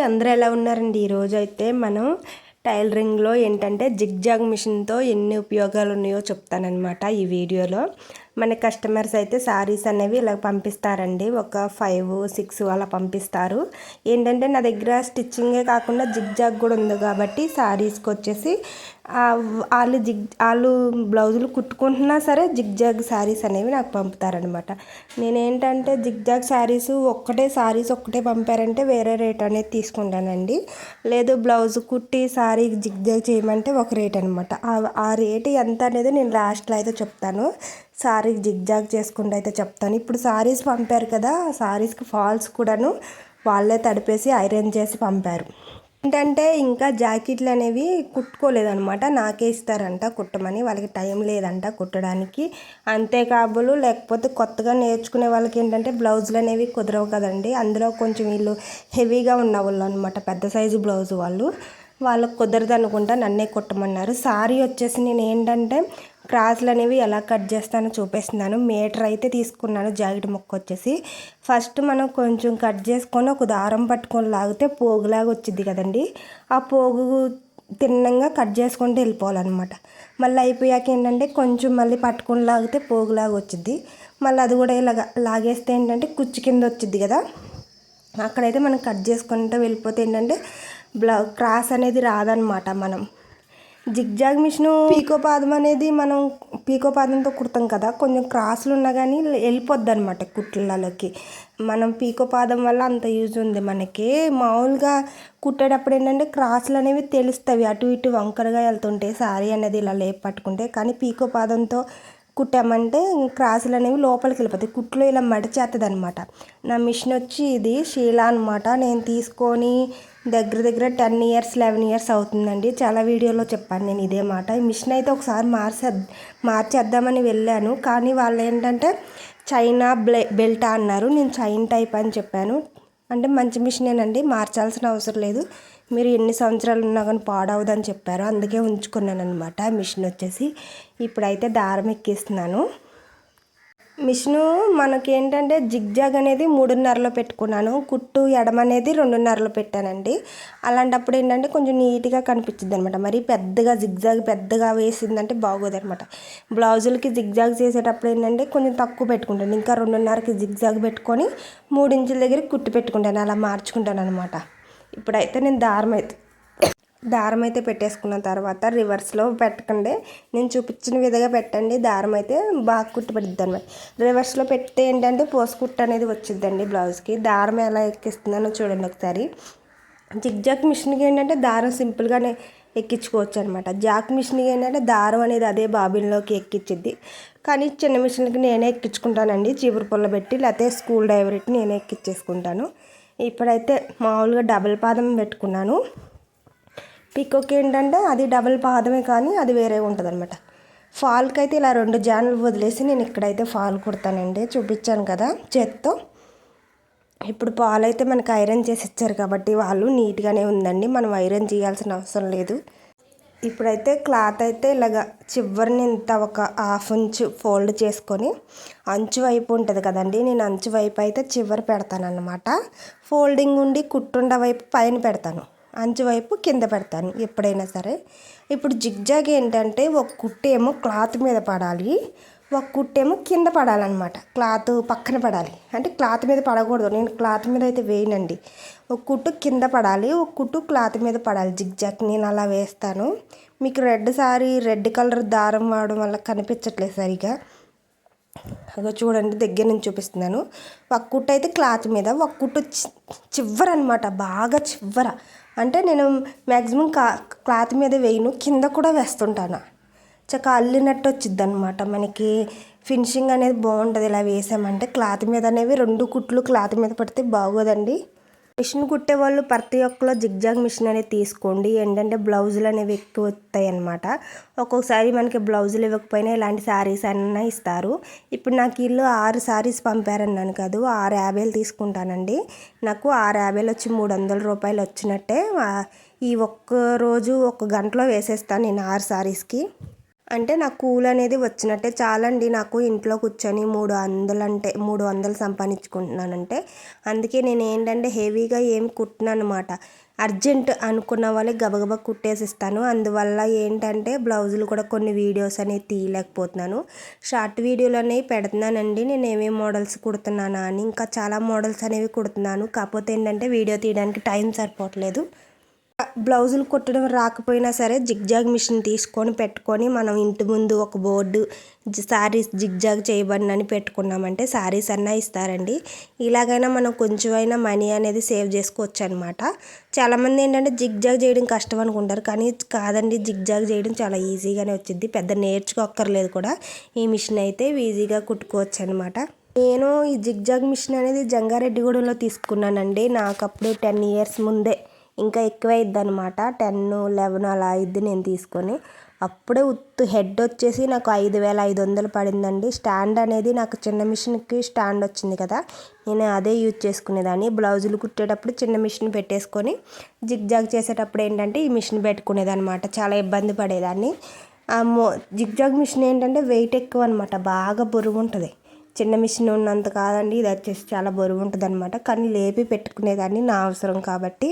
అందరూ ఎలా ఉన్నారండి? ఈరోజు అయితే మనం టైలరింగ్లో ఏంటంటే జిగ్జాగ్ మిషన్తో ఎన్ని ఉపయోగాలు ఉన్నాయో చెప్తానన్నమాట ఈ వీడియోలో. మన కస్టమర్స్ అయితే శారీస్ అనేవి ఇలా పంపిస్తారండి. ఒక 5, 6 అలా పంపిస్తారు. ఏంటంటే నా దగ్గర స్టిచ్చింగే కాకుండా జిగ్జాగ్ కూడా ఉంది కాబట్టి శారీస్కి వచ్చేసి వాళ్ళు బ్లౌజులు కుట్టుకుంటున్నా సరే జిగ్జాగ్ శారీస్ అనేవి నాకు పంపుతారనమాట. నేనేంటంటే జిగ్జాగ్ శారీస్ ఒక్కటే పంపారంటే వేరే రేట్ అనేది తీసుకుంటానండి. లేదు బ్లౌజ్ కుట్టి శారీ జిగ్జాగ్ చేయమంటే ఒక రేట్ అనమాట. ఆ రేట్ ఎంత అనేది నేను లాస్ట్లో అయితే చెప్తాను. శారీ జిగ్జాగ్ చేసుకుంటూ అయితే చెప్తాను. ఇప్పుడు శారీస్ పంపారు కదా, ఆ శారీస్కి ఫాల్స్ కూడాను వాళ్ళే తడిపేసి ఐరన్ చేసి పంపారు. ఏంటంటే ఇంకా జాకెట్లు అనేవి కుట్టుకోలేదనమాట. నాకే ఇస్తారంట కుట్టమని. వాళ్ళకి టైం లేదంట కుట్టడానికి. అంతేకాబులు లేకపోతే కొత్తగా నేర్చుకునే వాళ్ళకి ఏంటంటే బ్లౌజులు అనేవి కుదరవు కదండి. అందులో కొంచెం వీళ్ళు హెవీగా ఉన్న వాళ్ళు అనమాట, పెద్ద సైజు బ్లౌజు వాళ్ళకు కుదరదు అనుకుంటా, నన్నే కుట్టమన్నారు. సారీ వచ్చేసి నేను ఏంటంటే క్రాస్లు అనేవి ఎలా కట్ చేస్తానో చూపిస్తున్నాను. మీటర్ అయితే తీసుకున్నాను. జాకెట్ ముక్క వచ్చేసి ఫస్ట్ మనం కొంచెం కట్ చేసుకొని ఒక దారం పట్టుకొని లాగితే పోగులాగా వచ్చింది కదండి. ఆ పోగు తిన్నంగా కట్ చేసుకుంటూ వెళ్ళిపోవాలన్నమాట. మళ్ళీ అయిపోయాక ఏంటంటే కొంచెం మళ్ళీ పట్టుకొని లాగితే పోగులాగా వచ్చింది. మళ్ళీ అది కూడా ఇలాగ లాగేస్తే ఏంటంటే కుచ్చు కింద వచ్చింది కదా, అక్కడైతే మనం కట్ చేసుకుంటూ వెళ్ళిపోతే ఏంటంటే క్రాస్ అనేది రాదనమాట. మనం జిగ్జాగ్ మిషను పీకోపాదం అనేది మనం పీకోపాదంతో కుడతాం కదా, కొంచెం క్రాసులు ఉన్నా కానీ వెళ్ళిపోద్ది అనమాట కుట్లలోకి. మనం పీకోపాదం వల్ల అంత యూజ్ ఉంది మనకి. మామూలుగా కుట్టేటప్పుడు ఏంటంటే క్రాసులు అనేవి తెలుస్తాయి, అటు ఇటు వంకరగా వెళ్తుంటాయి శారీ అనేది ఇలా లేపు పట్టుకుంటే. కానీ పీకోపాదంతో కుట్టామంటే క్రాసులు అనేవి లోపలికి వెళ్ళిపోతాయి, కుట్లు ఇలా మడిచేస్తుంది అనమాట. నా మిషన్ వచ్చి ఇది షీలా అనమాట. నేను తీసుకొని దగ్గర 10 ఇయర్స్ 11 ఇయర్స్ అవుతుందండి. చాలా వీడియోలో చెప్పాను నేను ఇదే మాట. ఈ మిషన్ అయితే ఒకసారి మార్చేద్దామని వెళ్ళాను, కానీ వాళ్ళు ఏంటంటే చైనా బెల్టా అన్నారు. నేను చైన్ టైప్ అని చెప్పాను. అంటే మంచి మిషనేనండి, మార్చాల్సిన అవసరం లేదు, మీరు ఎన్ని సంవత్సరాలు ఉన్నా కానీ పాడవదని చెప్పారు. అందుకే ఉంచుకున్నాను అనమాట మిషన్ వచ్చేసి. ఇప్పుడైతే దారం ఎక్కిస్తున్నాను. మిషను మనకేంటంటే జిగ్జాగ్ అనేది 3.5లో పెట్టుకున్నాను. కుట్టు ఎడమ అనేది 2.5లో పెట్టానండి. అలాంటప్పుడు ఏంటంటే కొంచెం నీట్గా కనిపించింది అనమాట. మరి పెద్దగా జిగ్జాగ్ పెద్దగా వేసిందంటే బాగోదనమాట. బ్లౌజులకి జిగ్జాగ్ చేసేటప్పుడు ఏంటంటే కొంచెం తక్కువ పెట్టుకుంటాను. ఇంకా 2.5కి జిగ్జాగ్ పెట్టుకొని 3 ఇంచుల దగ్గర కుట్టు పెట్టుకుంటాను, అలా మార్చుకుంటాను అనమాట. ఇప్పుడైతే నేను దారం అయితే పెట్టేసుకున్న తర్వాత రివర్స్లో పెట్టకండి, నేను చూపించిన విధంగా పెట్టండి. దారం అయితే బాగా కుట్టు పడుద్ది అనమాట. రివర్స్లో పెడితే ఏంటంటే పోసుకుట్టు అనేది వచ్చిద్దండి బ్లౌజ్కి. దారం ఎలా ఎక్కిస్తుందో చూడండి ఒకసారి. జిగ్జాగ్ మిషన్కి ఏంటంటే దారం సింపుల్గానే ఎక్కించుకోవచ్చు అనమాట. జాక్ మిషన్కి ఏంటంటే దారం అనేది అదే బాబిన్లోకి ఎక్కించిద్ది. కానీ చిన్న మిషన్కి నేనే ఎక్కించుకుంటానండి, చీపురు పుల్ల పెట్టి, లేకపోతే స్కూల్ డ్రైవర్ పెట్టి నేనే ఎక్కించేసుకుంటాను. ఇప్పుడైతే మామూలుగా డబుల్ పాదం పెట్టుకున్నాను. పికోకి ఏంటంటే అది డబుల్ పాదమే కానీ అది వేరే ఉంటుంది అనమాట. ఫాల్కి అయితే ఇలా 2 జాన్లు వదిలేసి నేను ఇక్కడైతే ఫాల్ కుడతానండి, చూపించాను కదా చేత్తో. ఇప్పుడు పాలు అయితే మనకి ఐరన్ చేసి ఇచ్చారు కాబట్టి వాళ్ళు నీట్గానే ఉందండి, మనం ఐరన్ చేయాల్సిన అవసరం లేదు. ఇప్పుడైతే క్లాత్ అయితే ఇలాగ చివరిని ఇంత ఒక 1/2 ఇంచు ఫోల్డ్ చేసుకొని, అంచు వైపు ఉంటుంది కదండి, నేను అంచు వైపు అయితే చివరి పెడతాను అన్నమాట. ఫోల్డింగ్ ఉండి కుట్టుండ వైపు పైన పెడతాను, అంచు వైపు కింద పెడతాను ఎప్పుడైనా సరే. ఇప్పుడు జిగ్జాగ్ ఏంటంటే ఒక కుట్టేమో క్లాత్ మీద పడాలి, ఒక కుట్టేమో కింద పడాలన్నమాట. క్లాత్ పక్కన పడాలి, అంటే క్లాత్ మీద పడకూడదు. నేను క్లాత్ మీద అయితే వేయనండి. ఒక కుట్టు కింద పడాలి, ఒక కుట్టు క్లాత్ మీద పడాలి. జిగ్జాగ్ నేను అలా వేస్తాను. మీకు రెడ్ కలర్ దారం వాడడం వల్ల కనిపించట్లేదు సరిగా. అదో చూడండి, దగ్గర నుంచి చూపిస్తున్నాను. ఒక కుట్టు అయితే క్లాత్ మీద, ఒక కుట్టు చివర అనమాట, బాగా చివర. అంటే నేను మ్యాక్సిమం క్లాత్ మీద వేయను, కింద కూడా వేస్తుంటాను. చక్కగా అల్లినట్టు వచ్చిద్ది అనమాట. మనకి ఫినిషింగ్ అనేది బాగుంటుంది ఇలా వేసామంటే. క్లాత్ మీద అనేవి 2 కుట్లు క్లాత్ మీద పడితే బాగోదండి. మిషన్ కుట్టే వాళ్ళు ప్రతి ఒక్కరు జిగ్జాగ్ మిషన్ అనేది తీసుకోండి. ఏంటంటే బ్లౌజులు అనేవి ఎక్కువ వస్తాయి అనమాట. ఒక్కొక్కసారి మనకి బ్లౌజులు ఇవ్వకపోయినా ఇలాంటి శారీస్ అన్నా ఇస్తారు. ఇప్పుడు నాకు వీళ్ళు 6 శారీస్ పంపారన్నాను కదా, 6.50 తీసుకుంటానండి. నాకు 6.50 వచ్చి 300 రూపాయలు వచ్చినట్టే. ఈ ఒక్క రోజు 1 గంటలో వేసేస్తాను నేను 6 శారీస్కి. అంటే నాకు కూల్ అనేది వచ్చినట్టే చాలండి. నాకు ఇంట్లో కూర్చొని 300 సంపాదించుకుంటున్నానంటే. అందుకే నేను ఏంటంటే హెవీగా ఏం కుట్టననమాట. అర్జెంట్ అనుకున్న వాళ్ళకి గబగబా కుట్టేసిస్తాను. అందువల్ల ఏంటంటే బ్లౌజులు కూడా కొన్ని వీడియోస్ అనేవి తీయలేకపోతున్నాను. షార్ట్ వీడియోలు అనేవి పెడుతున్నానండి, నేను ఏమేమి మోడల్స్ కుడుతున్నానా అని. ఇంకా చాలా మోడల్స్ అనేవి కుడుతున్నాను. కాకపోతే ఏంటంటే వీడియో తీయడానికి టైం సరిపోవట్లేదు. బ్లౌజులు కుట్టడం రాకపోయినా సరే జిగ్జాగ్ మిషన్ తీసుకొని పెట్టుకొని మనం ఇంటి ముందు ఒక బోర్డు శారీస్ జిగ్జాగ్ చేయబడినని పెట్టుకున్నామంటే శారీస్ అన్నా ఇస్తారండి. ఇలాగైనా మనం కొంచెమైనా మనీ అనేది సేవ్ చేసుకోవచ్చు అనమాట. చాలామంది ఏంటంటే జిగ్జాగ్ చేయడం కష్టం అనుకుంటారు, కానీ కాదండి, జిగ్జాగ్ చేయడం చాలా ఈజీగానే వచ్చింది. పెద్ద నేర్చుకోక్కర్లేదు కూడా. ఈ మిషన్ అయితే ఈజీగా కుట్టుకోవచ్చు అనమాట. నేను ఈ జిగ్జాగ్ మిషన్ అనేది జంగారెడ్డిగూడెంలో తీసుకున్నానండి. నాకు అప్పుడు 10 years ముందే, ఇంకా ఎక్కువ అయిద్ది అనమాట. 10, 11 అలా అయిద్ది నేను తీసుకొని. అప్పుడే హెడ్ వచ్చేసి నాకు 5,500 పడిందండి. స్టాండ్ అనేది నాకు చిన్న మిషన్కి స్టాండ్ వచ్చింది కదా, నేను అదే యూజ్ చేసుకునేదాన్ని. బ్లౌజులు కుట్టేటప్పుడు చిన్న మిషన్ పెట్టేసుకొని జిగ్జాగ్ చేసేటప్పుడు ఏంటంటే ఈ మిషన్ పెట్టుకునేదనమాట. చాలా ఇబ్బంది పడేదాన్ని. జిగ్జాగ్ మిషన్ ఏంటంటే వెయిట్ ఎక్కువ అనమాట, బాగా బరువు ఉంటుంది. చిన్న మిషన్ ఉన్నంత కాదండి, ఇది వచ్చేసి చాలా బరువు ఉంటుంది అనమాట. కానీ లేపి పెట్టుకునేదాన్ని నా అవసరం కాబట్టి.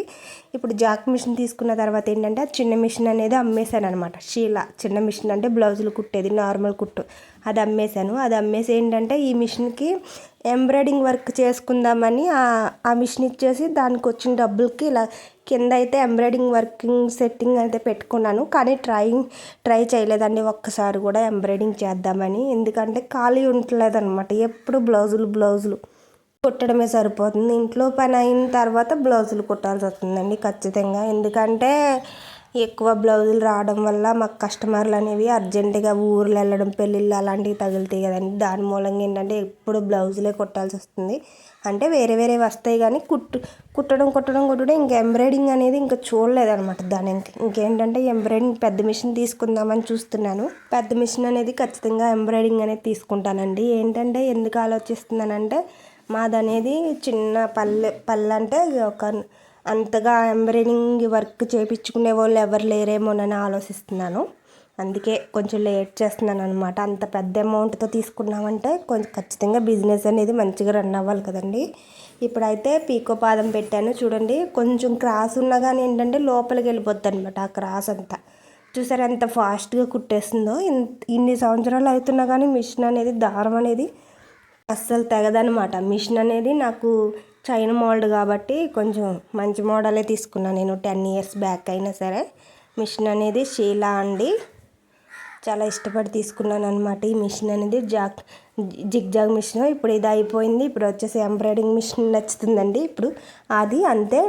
ఇప్పుడు జాక్ మిషన్ తీసుకున్న తర్వాత ఏంటంటే ఆ చిన్న మిషన్ అనేది అమ్మేశాను అనమాట. షీలా చిన్న మిషన్ అంటే బ్లౌజులు కుట్టేది, నార్మల్ కుట్టు, అది అమ్మేశాను. అది అమ్మేసి ఏంటంటే ఈ మిషన్కి ఎంబ్రాయిడింగ్ వర్క్ చేసుకుందామని ఆ మిషన్ ఇచ్చేసి దానికి వచ్చిన డబ్బులకి ఇలా కింద అయితే ఎంబ్రాయిడింగ్ వర్కింగ్ సెట్టింగ్ అయితే పెట్టుకున్నాను. కానీ ట్రై చేయలేదండి ఒక్కసారి కూడా ఎంబ్రాయిడింగ్ చేద్దామని. ఎందుకంటే ఖాళీ ఉండలేదు అనమాట, ఎప్పుడు బ్లౌజులు కుట్టడమే సరిపోతుంది. ఇంట్లో పని అయిన తర్వాత బ్లౌజులు కుట్టాల్సి వస్తుందండి ఖచ్చితంగా. ఎందుకంటే ఎక్కువ బ్లౌజులు రావడం వల్ల మాకు కస్టమర్లు అనేవి అర్జెంటుగా ఊర్లు వెళ్ళడం, పెళ్ళిళ్ళు అలాంటివి తగులుతాయి కదండి. దాని మూలంగా ఏంటంటే ఎప్పుడు బ్లౌజులే కుట్టాల్సి వస్తుంది. అంటే వేరే వస్తాయి కానీ కుట్టడం ఇంకా ఎంబ్రాయిడింగ్ అనేది ఇంకా చూడలేదనమాట. దాని ఇంకేంటంటే ఎంబ్రాయిడింగ్ పెద్ద మిషన్ తీసుకుందామని చూస్తున్నాను. పెద్ద మిషన్ అనేది ఖచ్చితంగా ఎంబ్రాయిడింగ్ అనేది తీసుకుంటానండి. ఏంటంటే ఎందుకు ఆలోచిస్తున్నానంటే మాదనేది చిన్న పల్లె అంటే ఒక అంతగా ఎంబ్రాయిడింగ్ వర్క్ చేయించుకునే వాళ్ళు ఎవరు లేరేమోనని ఆలోచిస్తున్నాను. అందుకే కొంచెం లేట్ చేస్తున్నాను అనమాట. అంత పెద్ద అమౌంట్తో తీసుకున్నామంటే కొంచెం ఖచ్చితంగా బిజినెస్ అనేది మంచిగా రన్ అవ్వాలి కదండి. ఇప్పుడైతే పీకో పాదం పెట్టాను చూడండి. కొంచెం క్రాస్ ఉన్నా కానీ ఏంటంటే లోపలికి వెళ్ళిపోద్ది అనమాట ఆ క్రాస్ అంతా. చూసారా ఎంత ఫాస్ట్గా కుట్టేస్తుందో. ఇన్ని సంవత్సరాలు అవుతున్నా కానీ మిషన్ అనేది దారం అనేది అస్సలు తెగదనమాట. మిషన్ అనేది నాకు చైనా మోల్డ్ కాబట్టి కొంచెం మంచి మోడలే తీసుకున్నాను నేను. 10 years బ్యాక్ అయినా సరే మిషన్ అనేది షీలా అండి, చాలా ఇష్టపడి తీసుకున్నాను అనమాట. ఈ మిషన్ అనేది జిగ్జాగ్ మిషన్. ఇప్పుడు ఇది అయిపోయింది. ఇప్పుడు వచ్చేసి ఎంబ్రాయిడింగ్ మిషన్ నచ్చుతుందండి. ఇప్పుడు అది అంతే,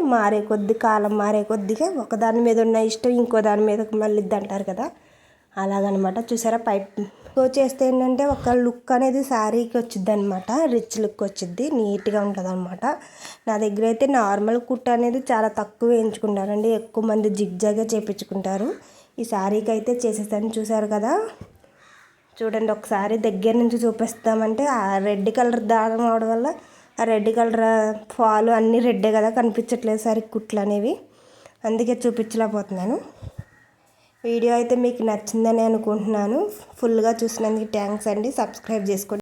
కాలం మారే కొద్దిగా ఒకదాని మీద ఉన్న ఇష్టం ఇంకో దాని మీద మళ్ళీ అంటారు కదా, అలాగనమాట. చూసారా పైప్ చేస్తే ఏంటంటే ఒక లుక్ అనేది శారీకి వచ్చిద్ది అనమాట, రిచ్ లుక్ వచ్చిద్ది, నీట్గా ఉంటుంది అనమాట. నా దగ్గర అయితే నార్మల్ కుట్ట అనేది చాలా తక్కువ వేయించుకుంటారండి, ఎక్కువ మంది జిగ్జాగే చేయించుకుంటారు. ఈ శారీకి అయితే చేసేసాను. చూసారు కదా, చూడండి ఒకసారి దగ్గర నుంచి చూపిస్తామంటే ఆ రెడ్ కలర్ దారం అవడం వల్ల ఆ రెడ్ కలర్ ఫాలు అన్నీ రెడ్డే కదా, కనిపించట్లేదు శారీ కుట్లు అనేవి, అందుకే చూపించలేకపోతున్నాను. వీడియో అయితే మీకు నచ్చిందని అనుకుంటున్నాను. ఫుల్గా చూసినందుకు థ్యాంక్స్ అండి. సబ్స్క్రైబ్ చేసుకోండి.